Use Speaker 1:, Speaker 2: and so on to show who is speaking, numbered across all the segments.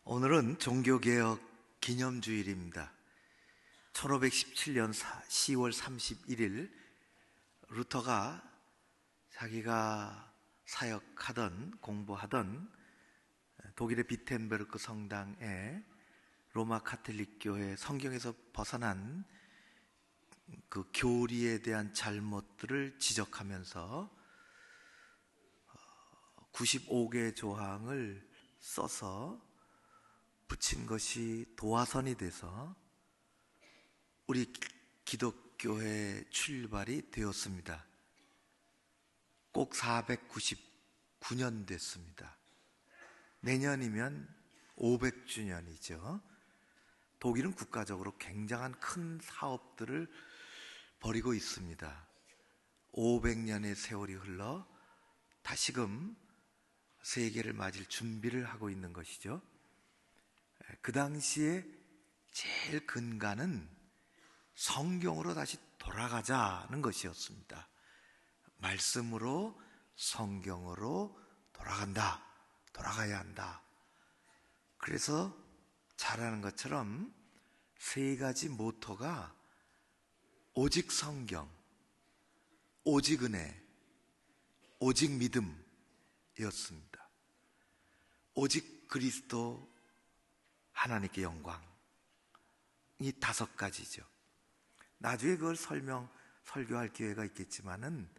Speaker 1: 오늘은 종교개혁 기념주일입니다. 1517년 10월 31일 루터가 자기가 사역하던 공부하던 독일의 비텐베르크 성당에 로마 카톨릭 교회 성경에서 벗어난 그 교리에 대한 잘못들을 지적하면서 95개의 조항을 써서 붙인 것이 도화선이 돼서 우리 기독교의 출발이 되었습니다. 꼭 499년 됐습니다. 내년이면 500주년이죠. 독일은 국가적으로 굉장한 큰 사업들을 벌이고 있습니다. 500년의 세월이 흘러 다시금 세계를 맞을 준비를 하고 있는 것이죠. 그 당시에 제일 근간은 성경으로 다시 돌아가자는 것이었습니다. 말씀으로, 성경으로 돌아가야 한다. 그래서 잘 아는 것처럼 세 가지 모토가 오직 성경, 오직 은혜, 오직 믿음이었습니다. 오직 그리스도, 하나님께 영광. 이 5가지죠. 나중에 그걸 설교할 기회가 있겠지만은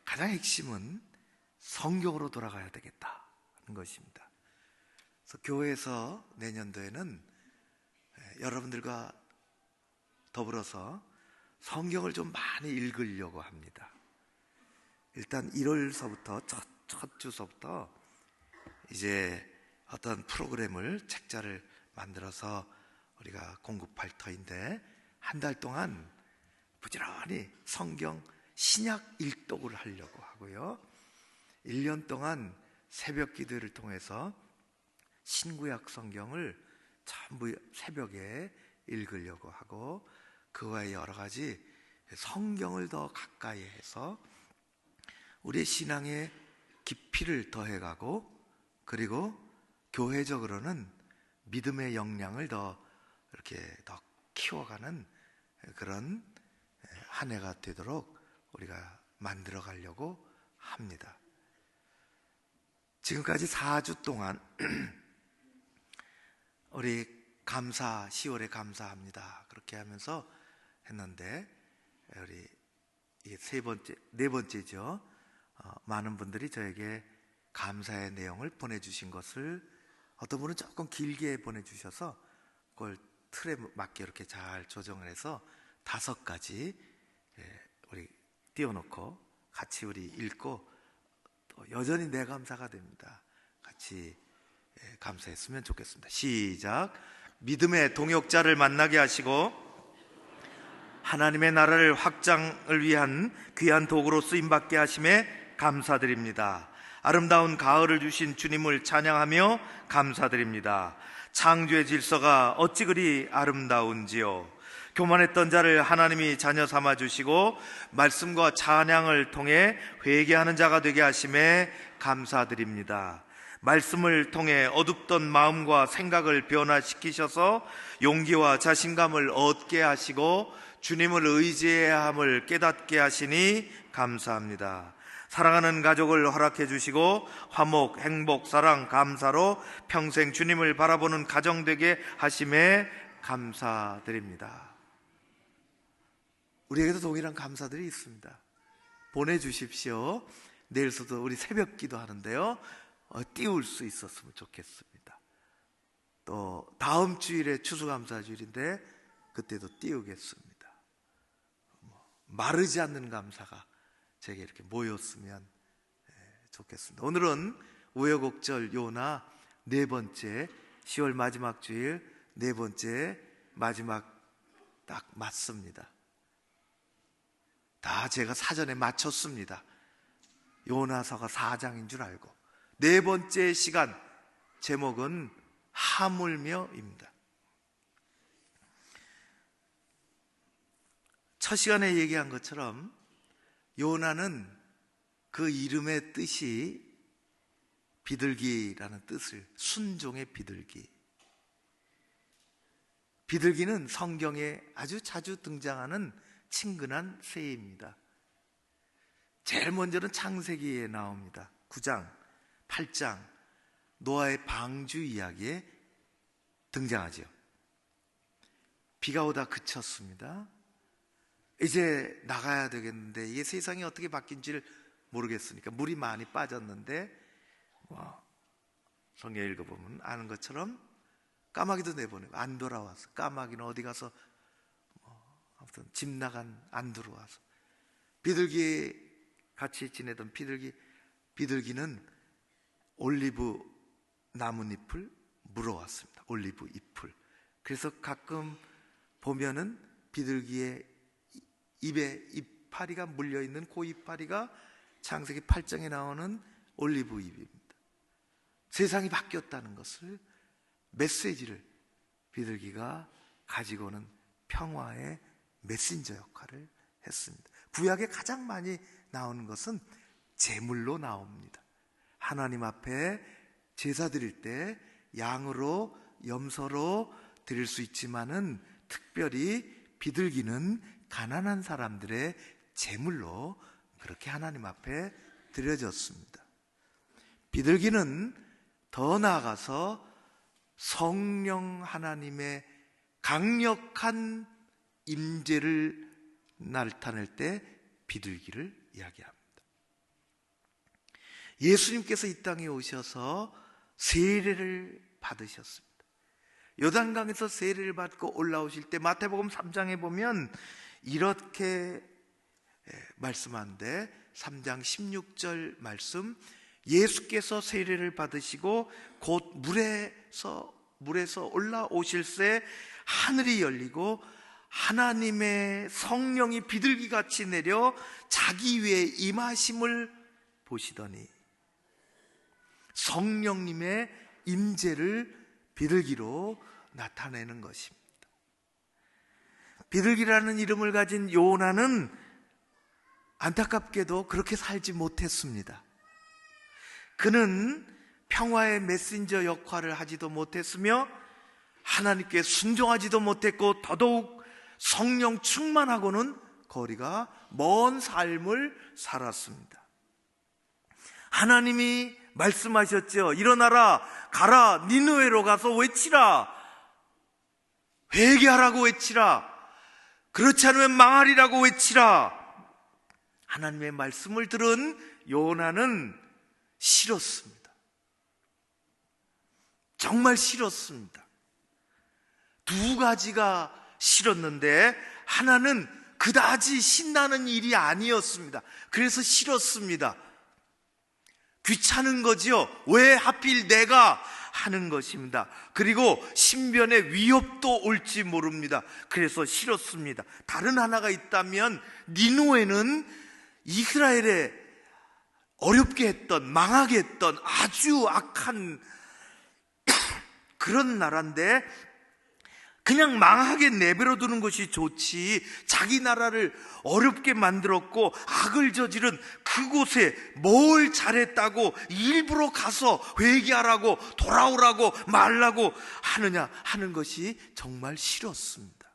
Speaker 1: 가장 핵심은 성경으로 돌아가야 되겠다는 것입니다. 그래서 교회에서 내년도에는 여러분들과 더불어서 성경을 좀 많이 읽으려고 합니다. 일단 1월서부터 첫 주서부터 이제 어떤 프로그램을, 책자를 만들어서 우리가 공급할 터인데, 한 달 동안 부지런히 성경 신약 일독을 하려고 하고요, 1년 동안 새벽 기도를 통해서 신구약 성경을 전부 새벽에 읽으려고 하고, 그와의 여러 가지 성경을 더 가까이 해서 우리의 신앙의 깊이를 더해가고, 그리고 교회적으로는 믿음의 역량을 더 키워가는 그런 한 해가 되도록 우리가 만들어 가려고 합니다. 지금까지 4주 동안 우리 감사, 10월에 감사합니다, 그렇게 하면서 했는데, 우리 이게 네 번째죠. 많은 분들이 저에게 감사의 내용을 보내주신 것을, 어떤 분은 조금 길게 보내주셔서 그걸 틀에 맞게 이렇게 잘 조정을 해서 5가지 우리 띄워놓고 같이 우리 읽고, 또 여전히 내 감사가 됩니다. 같이 감사했으면 좋겠습니다. 시작. 믿음의 동역자를 만나게 하시고 하나님의 나라를 확장을 위한 귀한 도구로 쓰임받게 하심에 감사드립니다. 아름다운 가을을 주신 주님을 찬양하며 감사드립니다. 창조의 질서가 어찌 그리 아름다운지요. 교만했던 자를 하나님이 자녀 삼아 주시고 말씀과 찬양을 통해 회개하는 자가 되게 하심에 감사드립니다. 말씀을 통해 어둡던 마음과 생각을 변화시키셔서 용기와 자신감을 얻게 하시고 주님을 의지해야 함을 깨닫게 하시니 감사합니다. 사랑하는 가족을 허락해 주시고 화목, 행복, 사랑, 감사로 평생 주님을 바라보는 가정 되게 하심에 감사드립니다. 우리에게도 동일한 감사들이 있습니다. 보내주십시오. 내일서도 우리 새벽 기도 하는데요, 띄울 수 있었으면 좋겠습니다. 또 다음 주일에 추수감사주일인데 그때도 띄우겠습니다. 마르지 않는 감사가 제게 이렇게 모였으면 좋겠습니다. 오늘은 우여곡절 요나 4번째, 10월 마지막 주일 4번째 마지막 딱 맞습니다. 다 제가 사전에 맞췄습니다. 요나서가 4장인 줄 알고. 4번째 시간 제목은 하물며입니다. 첫 시간에 얘기한 것처럼 요나는 그 이름의 뜻이 비둘기라는 뜻을, 순종의 비둘기, 비둘기는 성경에 아주 자주 등장하는 친근한 새입니다. 제일 먼저는 창세기에 나옵니다. 9장, 8장 노아의 방주 이야기에 등장하죠. 비가 오다 그쳤습니다. 이제 나가야 되겠는데 이게 세상이 어떻게 바뀐지를 모르겠으니까 물이 많이 빠졌는데 성경 읽어보면 아는 것처럼 까마귀도 내보내고 안 돌아와서, 까마귀는 어디 가서 아무튼 집 나간 안 들어와서, 비둘기 같이 지내던 비둘기는 올리브 나뭇잎을 물어왔습니다. 올리브 잎을. 그래서 가끔 보면은 비둘기의 입에 이파리가 물려있는 그 이파리가 창세기 8장에 나오는 올리브 잎입니다. 세상이 바뀌었다는 것을, 메시지를 비둘기가 가지고는 평화의 메신저 역할을 했습니다. 구약에 가장 많이 나오는 것은 제물로 나옵니다. 하나님 앞에 제사 드릴 때 양으로, 염소로 드릴 수 있지만은 특별히 비둘기는 가난한 사람들의 제물로 그렇게 하나님 앞에 드려졌습니다. 비둘기는 더 나아가서 성령 하나님의 강력한 임재를 나타낼 때 비둘기를 이야기합니다. 예수님께서 이 땅에 오셔서 세례를 받으셨습니다. 요단강에서 세례를 받고 올라오실 때 마태복음 3장에 보면 이렇게 말씀하는데, 3장 16절 말씀, 예수께서 세례를 받으시고 곧 물에서 올라오실새 하늘이 열리고 하나님의 성령이 비둘기같이 내려 자기 위에 임하심을 보시더니, 성령님의 임재를 비둘기로 나타내는 것입니다. 비둘기라는 이름을 가진 요나는 안타깝게도 그렇게 살지 못했습니다. 그는 평화의 메신저 역할을 하지도 못했으며 하나님께 순종하지도 못했고 더더욱 성령 충만하고는 거리가 먼 삶을 살았습니다. 하나님이 말씀하셨죠. 일어나라, 가라, 니느웨로 가서 외치라, 회개하라고 외치라, 그렇지 않으면 망하리라고 외치라. 하나님의 말씀을 들은 요나는 싫었습니다. 정말 싫었습니다. 두 가지가 싫었는데 하나는 그다지 신나는 일이 아니었습니다. 그래서 싫었습니다. 귀찮은 거지요. 왜 하필 내가 하는 것입니다. 그리고 신변의 위협도 올지 모릅니다. 그래서 싫었습니다. 다른 하나가 있다면 니느웨는 이스라엘에 어렵게 했던, 망하게 했던 아주 악한 그런 나라인데 그냥 망하게 내버려 두는 것이 좋지, 자기 나라를 어렵게 만들었고 악을 저지른 그곳에 뭘 잘했다고 일부러 가서 회개하라고 돌아오라고 말라고 하느냐 하는 것이 정말 싫었습니다.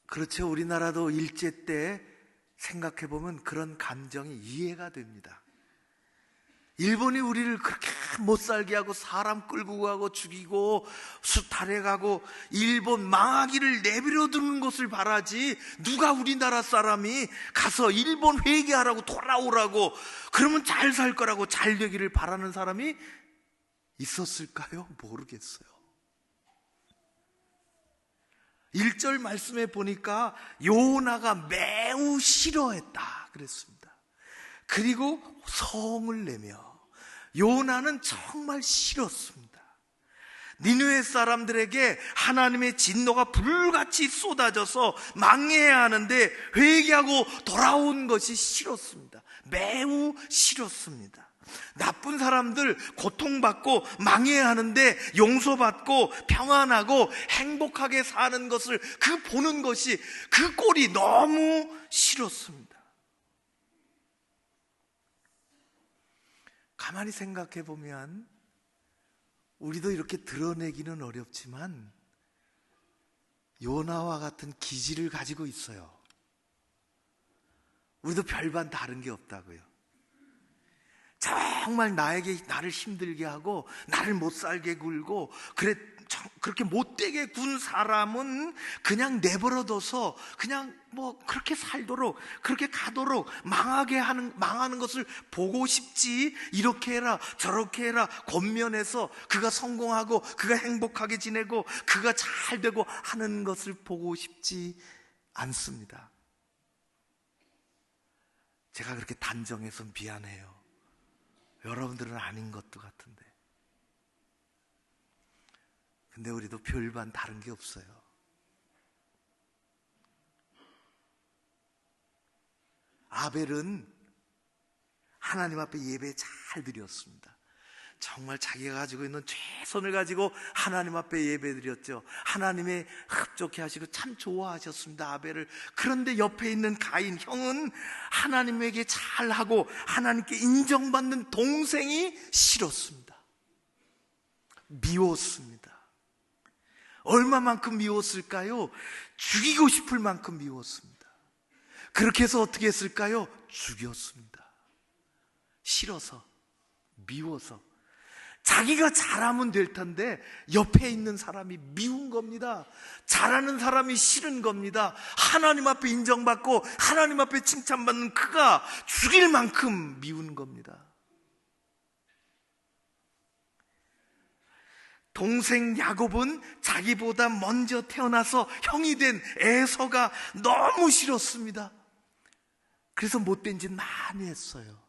Speaker 1: 그렇죠. 우리나라도 일제 때 생각해보면 그런 감정이 이해가 됩니다. 일본이 우리를 그렇게 못살게 하고 사람 끌고 가고 죽이고 수탈해가고 일본 망하기를 내버려 두는 것을 바라지, 누가 우리나라 사람이 가서 일본 회개하라고 돌아오라고 그러면 잘 살 거라고 잘 되기를 바라는 사람이 있었을까요? 모르겠어요. 1절 말씀에 보니까 요나가 매우 싫어했다 그랬습니다. 그리고 성을 내며 요나는 정말 싫었습니다. 니느웨 사람들에게 하나님의 진노가 불같이 쏟아져서 망해야 하는데 회개하고 돌아온 것이 싫었습니다. 매우 싫었습니다. 나쁜 사람들 고통받고 망해야 하는데 용서받고 평안하고 행복하게 사는 것을 보는 것이, 그 꼴이 너무 싫었습니다. 가만히 생각해 보면 우리도 이렇게 드러내기는 어렵지만 요나와 같은 기질을 가지고 있어요. 우리도 별반 다른 게 없다고요. 정말 나를 힘들게 하고 나를 못 살게 굴고 그렇게 못되게 군 사람은 그냥 내버려둬서 그냥 그렇게 살도록, 그렇게 가도록 망하는 것을 보고 싶지. 이렇게 해라 저렇게 해라 권면해서 그가 성공하고 그가 행복하게 지내고 그가 잘 되고 하는 것을 보고 싶지 않습니다. 제가 그렇게 단정해서 미안해요. 여러분들은 아닌 것도 같은데. 근데 우리도 별반 다른 게 없어요. 아벨은 하나님 앞에 예배 잘 드렸습니다. 정말 자기가 가지고 있는 최선을 가지고 하나님 앞에 예배 드렸죠. 하나님의 흡족해 하시고 참 좋아하셨습니다, 아벨을. 그런데 옆에 있는 가인 형은 하나님에게 잘하고 하나님께 인정받는 동생이 싫었습니다. 미웠습니다. 얼마만큼 미웠을까요? 죽이고 싶을 만큼 미웠습니다. 그렇게 해서 어떻게 했을까요? 죽였습니다. 싫어서, 미워서. 자기가 잘하면 될 텐데 옆에 있는 사람이 미운 겁니다. 잘하는 사람이 싫은 겁니다. 하나님 앞에 인정받고 하나님 앞에 칭찬받는 그가 죽일 만큼 미운 겁니다. 동생 야곱은 자기보다 먼저 태어나서 형이 된 에서가 너무 싫었습니다. 그래서 못된 짓 많이 했어요.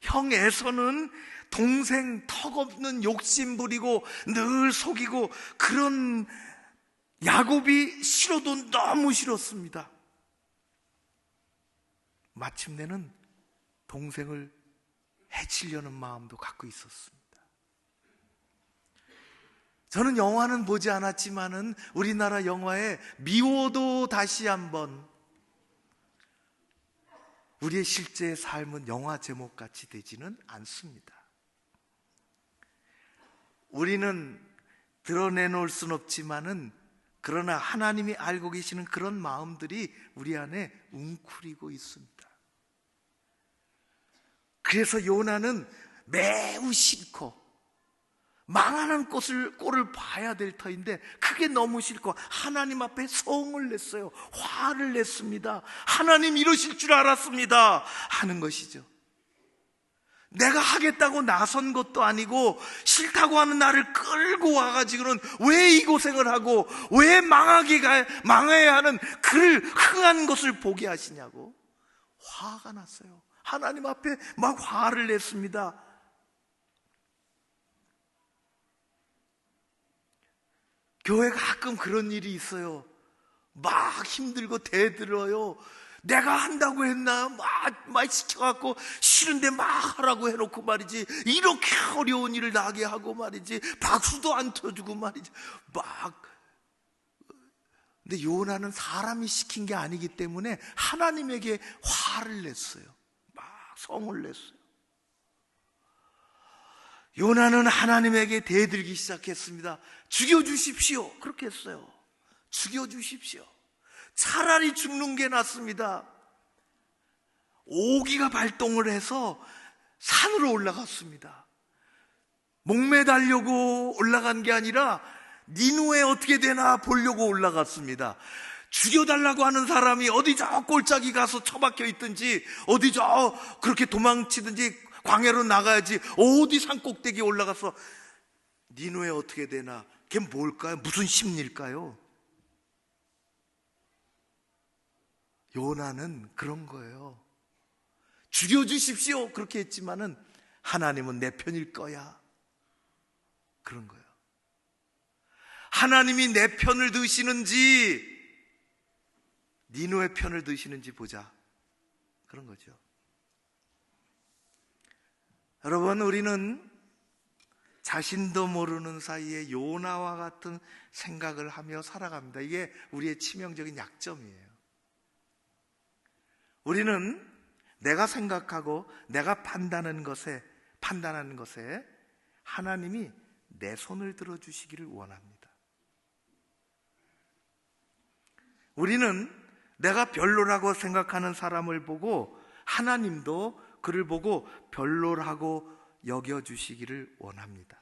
Speaker 1: 형 에서는 동생 턱없는 욕심 부리고 늘 속이고 그런 야곱이 싫어도 너무 싫었습니다. 마침내는 동생을 해치려는 마음도 갖고 있었습니다. 저는 영화는 보지 않았지만은 우리나라 영화에 미워도 다시 한번, 우리의 실제 삶은 영화 제목같이 되지는 않습니다. 우리는 드러내놓을 순 없지만은 그러나 하나님이 알고 계시는 그런 마음들이 우리 안에 웅크리고 있습니다. 그래서 요나는 매우 싫고 망하는 꼴을 봐야 될 터인데 그게 너무 싫고 하나님 앞에 성을 냈어요. 화를 냈습니다. 하나님 이러실 줄 알았습니다 하는 것이죠. 내가 하겠다고 나선 것도 아니고 싫다고 하는 나를 끌고 와가지고는 왜 이 고생을 하고 왜 망해야 하는 그 흥한 것을 보게 하시냐고 화가 났어요. 하나님 앞에 막 화를 냈습니다. 교회가 가끔 그런 일이 있어요. 막 힘들고 대들어요. 내가 한다고 했나? 막 시켜갖고 싫은데 막 하라고 해놓고 말이지. 이렇게 어려운 일을 나게 하고 말이지. 박수도 안 쳐주고 말이지. 근데 요나는 사람이 시킨 게 아니기 때문에 하나님에게 화를 냈어요. 막 성을 냈어요. 요나는 하나님에게 대들기 시작했습니다. 죽여주십시오. 그렇게 했어요. 죽여주십시오. 차라리 죽는 게 낫습니다. 오기가 발동을 해서 산으로 올라갔습니다. 목매달려고 올라간 게 아니라 니누에 어떻게 되나 보려고 올라갔습니다. 죽여달라고 하는 사람이 어디 저 골짜기 가서 처박혀 있든지 어디 저 그렇게 도망치든지 광야로 나가야지 어디 산꼭대기에 올라가서 니누에 어떻게 되나. 그게 뭘까요? 무슨 심리일까요? 요나는 그런 거예요. 죽여주십시오 그렇게 했지만은 하나님은 내 편일 거야 그런 거예요. 하나님이 내 편을 드시는지 니누의 편을 드시는지 보자 그런 거죠. 여러분, 우리는 자신도 모르는 사이에 요나와 같은 생각을 하며 살아갑니다. 이게 우리의 치명적인 약점이에요. 우리는 내가 생각하고 내가 판단하는 것에 하나님이 내 손을 들어주시기를 원합니다. 우리는 내가 별로라고 생각하는 사람을 보고 하나님도 그를 보고 별로라고 여겨주시기를 원합니다.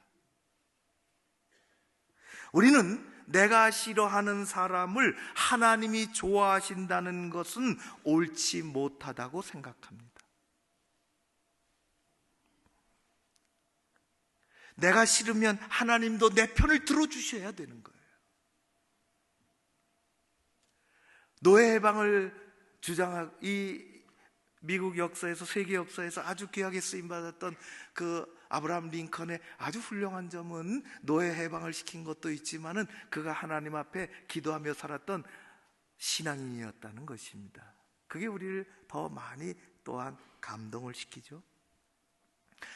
Speaker 1: 우리는 내가 싫어하는 사람을 하나님이 좋아하신다는 것은 옳지 못하다고 생각합니다. 내가 싫으면 하나님도 내 편을 들어주셔야 되는 거예요. 노예 해방을 주장하고 이 미국 역사에서, 세계 역사에서 아주 귀하게 쓰임받았던 그 아브라함 링컨의 아주 훌륭한 점은 노예 해방을 시킨 것도 있지만은 그가 하나님 앞에 기도하며 살았던 신앙인이었다는 것입니다. 그게 우리를 더 많이 또한 감동을 시키죠.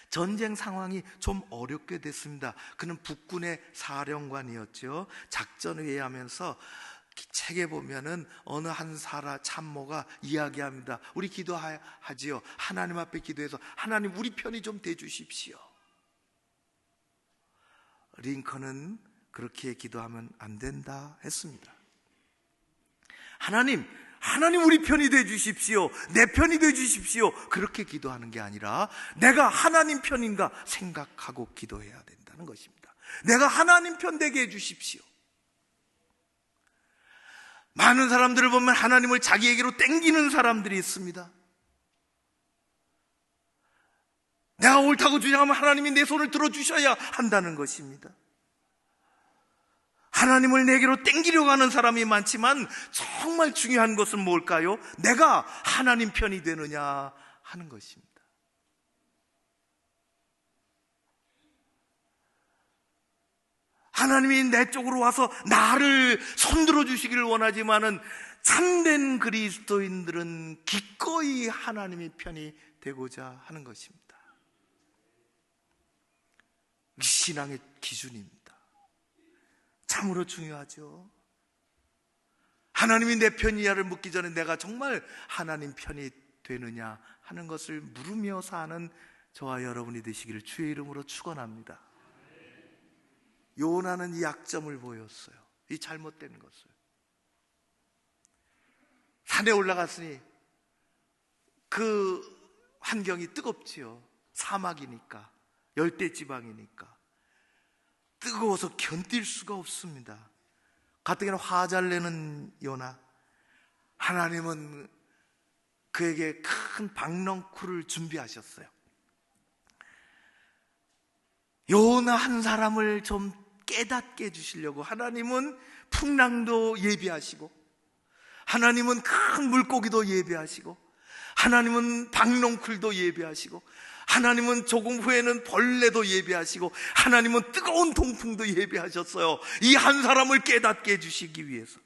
Speaker 1: 전쟁 상황이 좀 어렵게 됐습니다. 그는 북군의 사령관이었죠. 작전을 회의하면서 책에 보면은 어느 한 참모가 이야기합니다. 우리 기도하지요. 하나님 앞에 기도해서 하나님 우리 편이 좀 돼주십시오. 링컨은 그렇게 기도하면 안 된다 했습니다. 하나님 우리 편이 돼주십시오. 내 편이 돼주십시오. 그렇게 기도하는 게 아니라 내가 하나님 편인가 생각하고 기도해야 된다는 것입니다. 내가 하나님 편 되게 해주십시오. 많은 사람들을 보면 하나님을 자기에게로 땡기는 사람들이 있습니다. 내가 옳다고 주장하면 하나님이 내 손을 들어주셔야 한다는 것입니다. 하나님을 내게로 땡기려고 하는 사람이 많지만 정말 중요한 것은 뭘까요? 내가 하나님 편이 되느냐 하는 것입니다. 하나님이 내 쪽으로 와서 나를 손들어 주시기를 원하지만은 참된 그리스도인들은 기꺼이 하나님의 편이 되고자 하는 것입니다. 신앙의 기준입니다. 참으로 중요하죠. 하나님이 내 편이냐를 묻기 전에 내가 정말 하나님 편이 되느냐 하는 것을 물으며 사는 저와 여러분이 되시기를 주의 이름으로 축원합니다. 요나는 이 약점을 보였어요. 이 잘못된 것을. 산에 올라갔으니 그 환경이 뜨겁지요. 사막이니까, 열대지방이니까 뜨거워서 견딜 수가 없습니다. 가뜩이나 화 잘 내는 요나, 하나님은 그에게 큰 박넝쿨을 준비하셨어요. 요나 한 사람을 좀 깨닫게 해주시려고 하나님은 풍랑도 예비하시고, 하나님은 큰 물고기도 예비하시고, 하나님은 박넝쿨도 예비하시고, 하나님은 조금 후에는 벌레도 예비하시고, 하나님은 뜨거운 동풍도 예비하셨어요. 이 한 사람을 깨닫게 해주시기 위해서.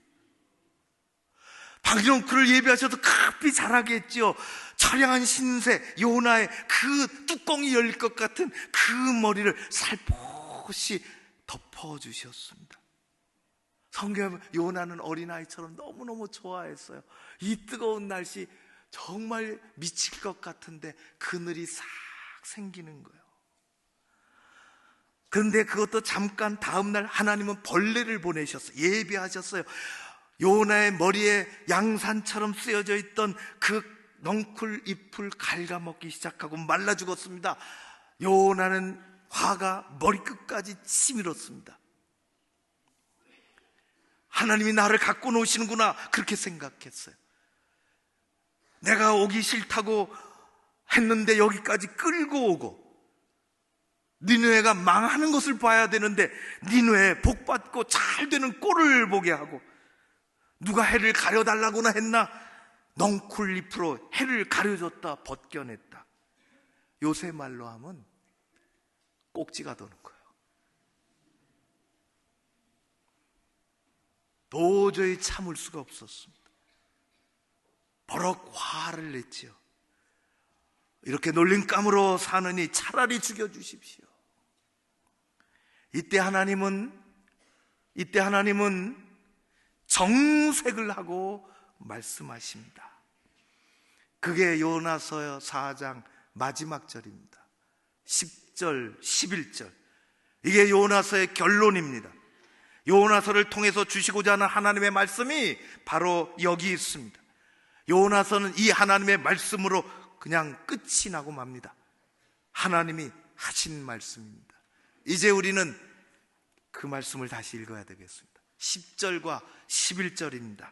Speaker 1: 박넝쿨을 예비하셔서 급히 자라게 했지요. 처량한 신세 요나의 그 뚜껑이 열릴 것 같은 그 머리를 살포시 덮어주셨습니다. 성경에 요나는 어린아이처럼 너무너무 좋아했어요. 이 뜨거운 날씨 정말 미칠 것 같은데 그늘이 싹 생기는 거예요. 그런데 그것도 잠깐 다음날 하나님은 벌레를 보내셨어요. 예비하셨어요. 요나의 머리에 양산처럼 쓰여져 있던 그 넝쿨 잎을 갉아먹기 시작하고 말라 죽었습니다. 요나는 화가 머리끝까지 치밀었습니다. 하나님이 나를 갖고 노시는구나 그렇게 생각했어요. 내가 오기 싫다고 했는데 여기까지 끌고 오고, 니느웨가 망하는 것을 봐야 되는데 니느웨 복받고 잘 되는 꼴을 보게 하고, 누가 해를 가려달라고나 했나 넝쿨잎으로 해를 가려줬다 벗겨냈다. 요새 말로 하면 꼭지가 도는 거예요. 도저히 참을 수가 없었습니다. 버럭 화를 냈지요. 이렇게 놀림감으로 사느니 차라리 죽여주십시오. 이때 하나님은 정색을 하고 말씀하십니다. 그게 요나서 4장 마지막 절입니다. 10절, 11절. 이게 요나서의 결론입니다. 요나서를 통해서 주시고자 하는 하나님의 말씀이 바로 여기 있습니다. 요나서는 이 하나님의 말씀으로 그냥 끝이 나고 맙니다. 하나님이 하신 말씀입니다. 이제 우리는 그 말씀을 다시 읽어야 되겠습니다. 10절과 11절입니다.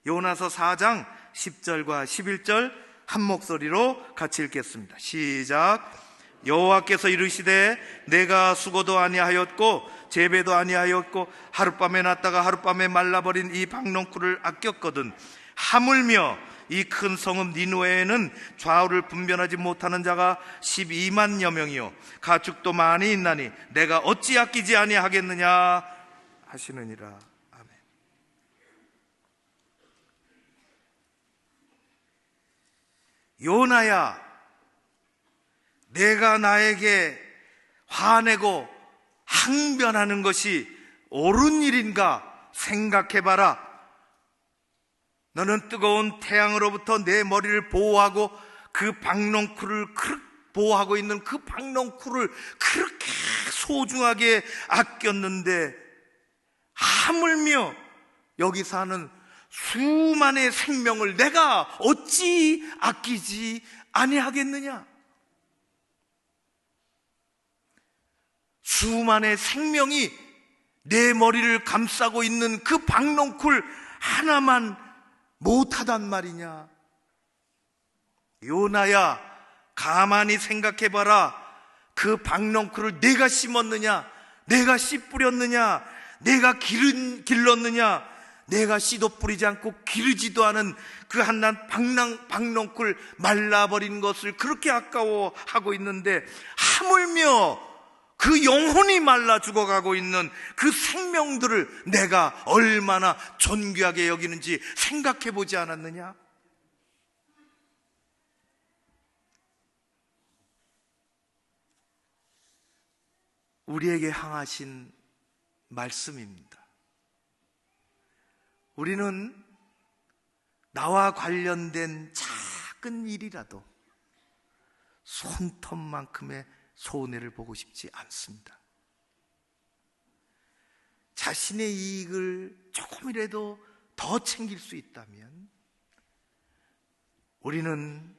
Speaker 1: 요나서 4장 10절과 11절 한 목소리로 같이 읽겠습니다. 시작. 여호와께서 이르시되 내가 수고도 아니하였고 재배도 아니하였고 하룻밤에 났다가 하룻밤에 말라버린 이 박농쿨을 아꼈거든 하물며 이 큰 성읍 니느웨에는 좌우를 분별하지 못하는 자가 12만여 명이요 가축도 많이 있나니 내가 어찌 아끼지 아니하겠느냐 하시느니라. 아멘. 요나야, 내가 나에게 화내고 항변하는 것이 옳은 일인가 생각해봐라. 너는 뜨거운 태양으로부터 내 머리를 보호하고 그 박농쿨을 보호하고 있는 그 박농쿨을 그렇게 소중하게 아꼈는데 하물며 여기 사는 수만의 생명을 내가 어찌 아끼지 아니하겠느냐. 수만의 생명이 내 머리를 감싸고 있는 그 박농쿨 하나만 못하단 말이냐. 요나야, 가만히 생각해봐라. 그 박농쿨을 내가 심었느냐, 내가 씨 뿌렸느냐, 내가 길렀느냐, 내가 씨도 뿌리지 않고 기르지도 않은 그 한낱 박농쿨 말라버린 것을 그렇게 아까워하고 있는데 하물며 그 영혼이 말라 죽어가고 있는 그 생명들을 내가 얼마나 존귀하게 여기는지 생각해 보지 않았느냐? 우리에게 향하신 말씀입니다. 우리는 나와 관련된 작은 일이라도 손톱만큼의 손해를 보고 싶지 않습니다. 자신의 이익을 조금이라도 더 챙길 수 있다면 우리는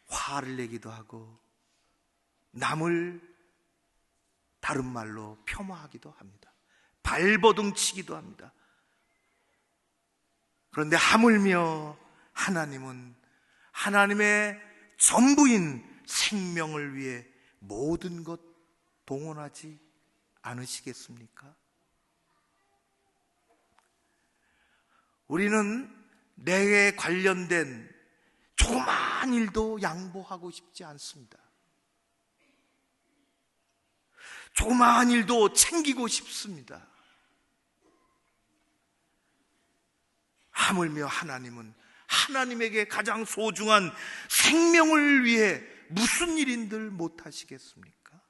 Speaker 1: 화를 내기도 하고 남을 다른 말로 폄하하기도 합니다. 발버둥 치기도 합니다. 그런데 하물며 하나님은 하나님의 전부인 생명을 위해 모든 것 동원하지 않으시겠습니까? 우리는 내게 관련된 조그마한 일도 양보하고 싶지 않습니다. 조그마한 일도 챙기고 싶습니다. 하물며 하나님은 하나님에게 가장 소중한 생명을 위해 무슨 일인들 못하시겠습니까?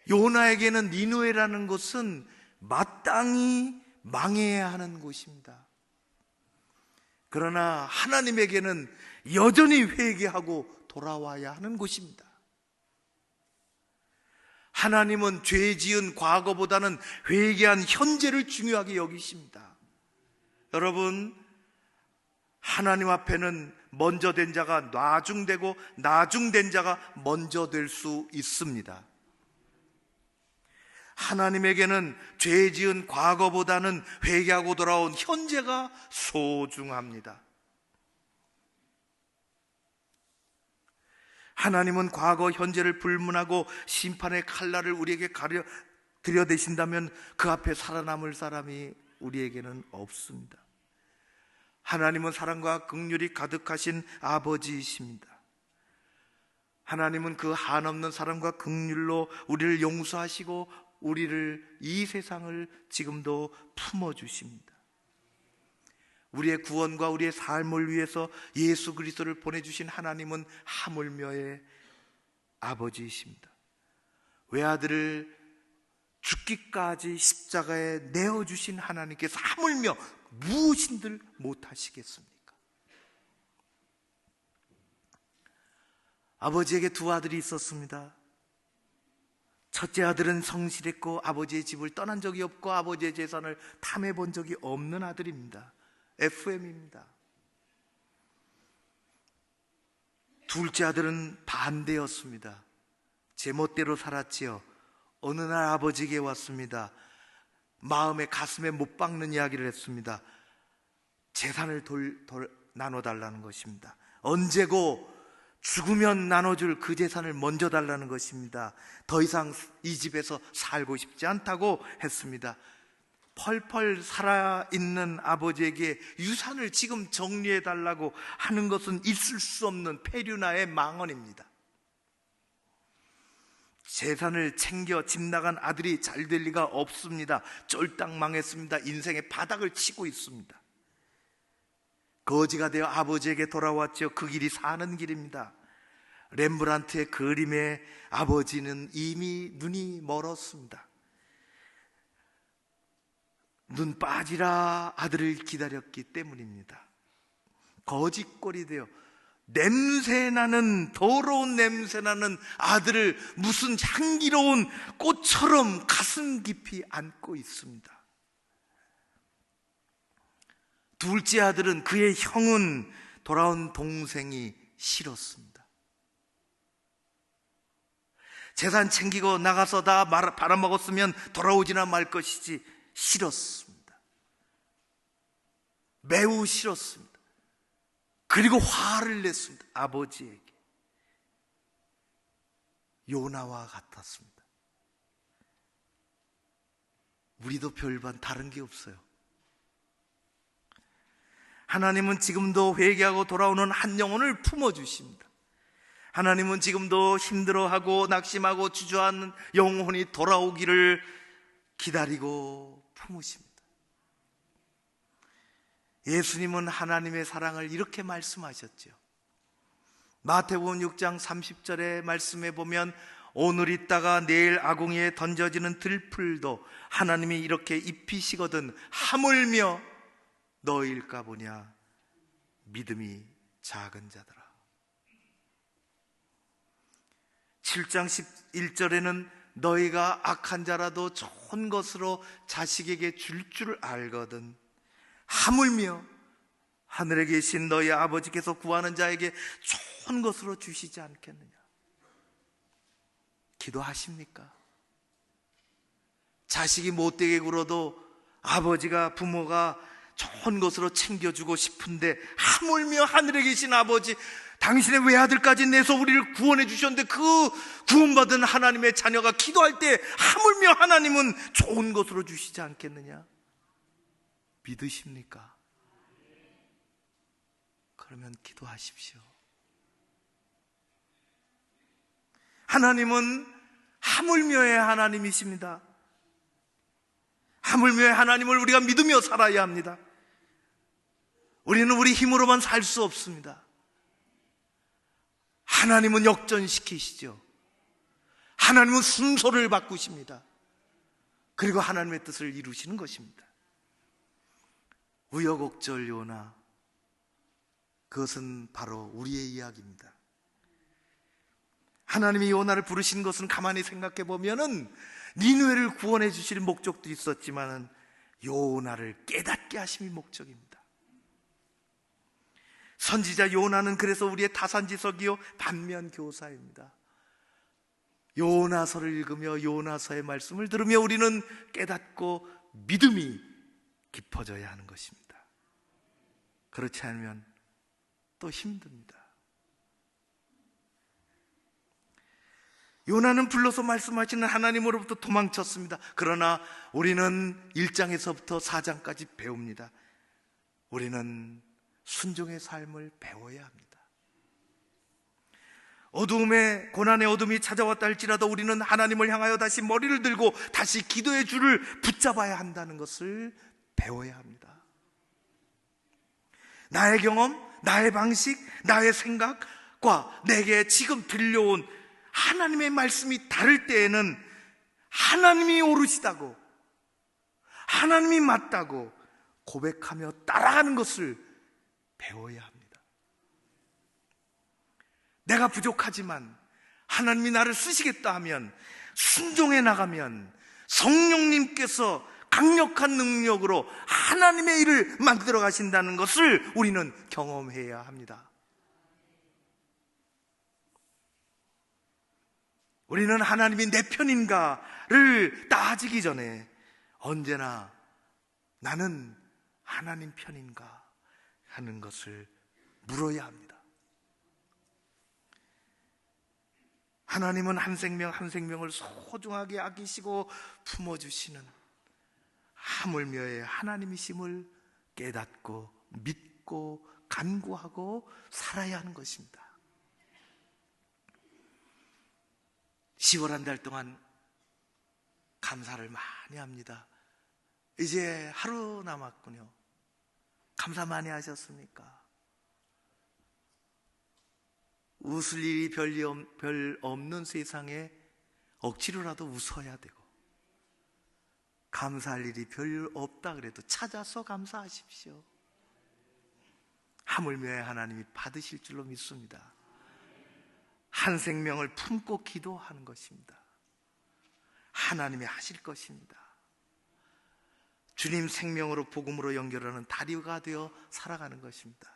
Speaker 1: 요나에게는 니느웨라는 곳은 마땅히 망해야 하는 곳입니다. 그러나 하나님에게는 여전히 회개하고 돌아와야 하는 곳입니다. 하나님은 죄 지은 과거보다는 회개한 현재를 중요하게 여기십니다. 여러분, 하나님 앞에는 먼저 된 자가 나중되고 나중된 자가 먼저 될 수 있습니다. 하나님에게는 죄 지은 과거보다는 회개하고 돌아온 현재가 소중합니다. 하나님은 과거, 현재를 불문하고 심판의 칼날을 우리에게 들여대신다면 그 앞에 살아남을 사람이 우리에게는 없습니다. 하나님은 사랑과 긍휼이 가득하신 아버지이십니다. 하나님은 그 한없는 사랑과 긍휼로 우리를 용서하시고 우리를, 이 세상을 지금도 품어주십니다. 우리의 구원과 우리의 삶을 위해서 예수 그리스도를 보내주신 하나님은 하물며의 아버지이십니다. 외아들을 죽기까지 십자가에 내어주신 하나님께서 하물며 무엇인들 못하시겠습니까? 아버지에게 두 아들이 있었습니다. 첫째 아들은 성실했고 아버지의 집을 떠난 적이 없고 아버지의 재산을 탐해 본 적이 없는 아들입니다. FM입니다. 둘째 아들은 반대였습니다. 제멋대로 살았지요. 어느 날 아버지에게 왔습니다. 마음에 가슴에 못 박는 이야기를 했습니다. 재산을 나눠달라는 것입니다. 언제고 죽으면 나눠줄 그 재산을 먼저 달라는 것입니다. 더 이상 이 집에서 살고 싶지 않다고 했습니다. 펄펄 살아있는 아버지에게 유산을 지금 정리해달라고 하는 것은 있을 수 없는 폐륜화의 망언입니다. 재산을 챙겨 집 나간 아들이 잘 될 리가 없습니다. 쫄딱 망했습니다. 인생의 바닥을 치고 있습니다. 거지가 되어 아버지에게 돌아왔죠. 그 길이 사는 길입니다. 렘브란트의 그림에 아버지는 이미 눈이 멀었습니다. 눈 빠지라 아들을 기다렸기 때문입니다. 거지꼴이 되어 냄새나는, 더러운 냄새나는 아들을 무슨 향기로운 꽃처럼 가슴 깊이 안고 있습니다. 둘째 아들은, 그의 형은 돌아온 동생이 싫었습니다. 재산 챙기고 나가서 다 팔아먹었으면 돌아오지나 말 것이지 싫었습니다. 매우 싫었습니다. 그리고 화를 냈습니다. 아버지에게. 요나와 같았습니다. 우리도 별반 다른 게 없어요. 하나님은 지금도 회개하고 돌아오는 한 영혼을 품어주십니다. 하나님은 지금도 힘들어하고 낙심하고 주저하는 영혼이 돌아오기를 기다리고 품으십니다. 예수님은 하나님의 사랑을 이렇게 말씀하셨죠. 마태복음 6장 30절의 말씀에 보면 오늘 있다가 내일 아궁이에 던져지는 들풀도 하나님이 이렇게 입히시거든 하물며 너일까 보냐 믿음이 작은 자들아. 7장 11절에는 너희가 악한 자라도 좋은 것으로 자식에게 줄 줄 알거든 하물며 하늘에 계신 너희 아버지께서 구하는 자에게 좋은 것으로 주시지 않겠느냐. 기도하십니까? 자식이 못되게 굴어도 아버지가, 부모가 좋은 것으로 챙겨주고 싶은데 하물며 하늘에 계신 아버지, 당신의 외아들까지 내서 우리를 구원해 주셨는데 그 구원받은 하나님의 자녀가 기도할 때 하물며 하나님은 좋은 것으로 주시지 않겠느냐? 믿으십니까? 그러면 기도하십시오. 하나님은 하물며의 하나님이십니다. 하물며의 하나님을 우리가 믿으며 살아야 합니다. 우리는 우리 힘으로만 살 수 없습니다. 하나님은 역전시키시죠. 하나님은 순서를 바꾸십니다. 그리고 하나님의 뜻을 이루시는 것입니다. 우여곡절 요나, 그것은 바로 우리의 이야기입니다. 하나님이 요나를 부르신 것은 가만히 생각해 보면은 니느웨를 구원해 주실 목적도 있었지만은 요나를 깨닫게 하심이 목적입니다. 선지자 요나는 그래서 우리의 타산지석이요 반면교사입니다. 요나서를 읽으며 요나서의 말씀을 들으며 우리는 깨닫고 믿음이 깊어져야 하는 것입니다. 그렇지 않으면 또 힘듭니다. 요나는 불러서 말씀하시는 하나님으로부터 도망쳤습니다. 그러나 우리는 1장에서부터 4장까지 배웁니다. 우리는 순종의 삶을 배워야 합니다. 어두움에, 고난의 어둠이 찾아왔다 할지라도 우리는 하나님을 향하여 다시 머리를 들고 다시 기도의 줄을 붙잡아야 한다는 것을 배워야 합니다. 나의 경험, 나의 방식, 나의 생각과 내게 지금 들려온 하나님의 말씀이 다를 때에는 하나님이 옳으시다고, 하나님이 맞다고 고백하며 따라가는 것을 배워야 합니다. 내가 부족하지만 하나님이 나를 쓰시겠다 하면 순종해 나가면 성령님께서 강력한 능력으로 하나님의 일을 만들어 가신다는 것을 우리는 경험해야 합니다. 우리는 하나님이 내 편인가를 따지기 전에 언제나 나는 하나님 편인가 하는 것을 물어야 합니다. 하나님은 한 생명 한 생명을 소중하게 아끼시고 품어주시는 하물며의 하나님이심을 깨닫고 믿고 간구하고 살아야 하는 것입니다. 10월 한 달 동안 감사를 많이 합니다. 이제 하루 남았군요. 감사 많이 하셨습니까? 웃을 일이 별 없는 세상에 억지로라도 웃어야 되고, 감사할 일이 별 없다 그래도 찾아서 감사하십시오. 하물며 하나님이 받으실 줄로 믿습니다. 한 생명을 품고 기도하는 것입니다. 하나님이 하실 것입니다. 주님 생명으로 복음으로 연결하는 다리가 되어 살아가는 것입니다.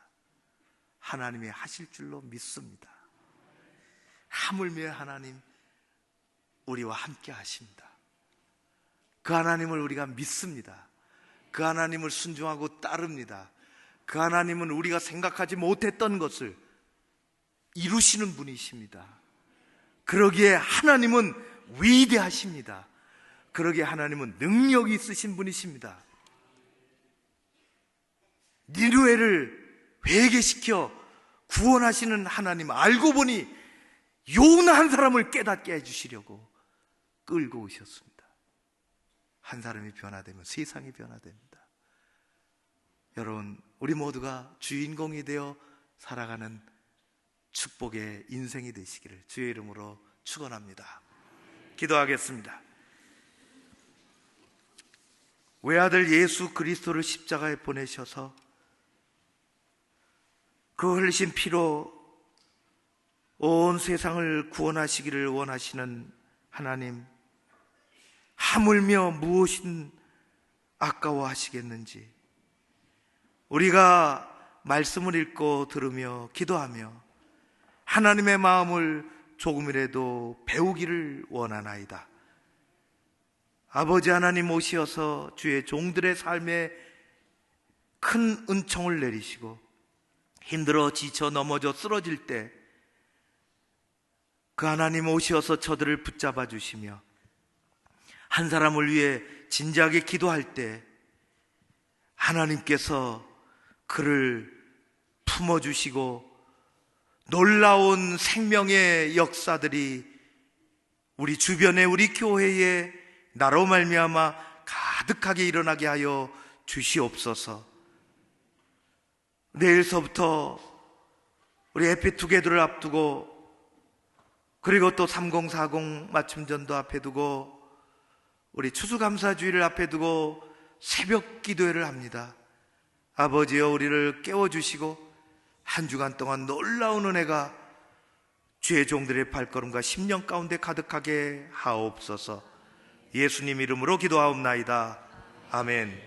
Speaker 1: 하나님이 하실 줄로 믿습니다. 하물며 하나님 우리와 함께 하십니다. 그 하나님을 우리가 믿습니다. 그 하나님을 순종하고 따릅니다. 그 하나님은 우리가 생각하지 못했던 것을 이루시는 분이십니다. 그러기에 하나님은 위대하십니다. 그러기에 하나님은 능력이 있으신 분이십니다. 니느웨를 회개시켜 구원하시는 하나님, 알고 보니 요나 한 사람을 깨닫게 해주시려고 끌고 오셨습니다. 한 사람이 변화되면 세상이 변화됩니다. 여러분, 우리 모두가 주인공이 되어 살아가는 축복의 인생이 되시기를 주의 이름으로 축원합니다. 기도하겠습니다. 외아들 예수 그리스도를 십자가에 보내셔서 그 흘리신 피로 온 세상을 구원하시기를 원하시는 하나님, 하물며 무엇인 아까워하시겠는지 우리가 말씀을 읽고 들으며 기도하며 하나님의 마음을 조금이라도 배우기를 원하나이다. 아버지 하나님 오시어서 주의 종들의 삶에 큰 은총을 내리시고 힘들어 지쳐 넘어져 쓰러질 때 그 하나님 오시어서 저들을 붙잡아 주시며 한 사람을 위해 진지하게 기도할 때 하나님께서 그를 품어주시고 놀라운 생명의 역사들이 우리 주변에 우리 교회에 나로 말미암아 가득하게 일어나게 하여 주시옵소서. 내일서부터 우리 에피투게더를 앞두고 그리고 또 3040 맞춤전도 앞에 두고 우리 추수감사주의를 앞에 두고 새벽 기도회를 합니다. 아버지여 우리를 깨워주시고 한 주간 동안 놀라운 은혜가 주의 종들의 발걸음과 심령 가운데 가득하게 하옵소서. 예수님 이름으로 기도하옵나이다. 아멘.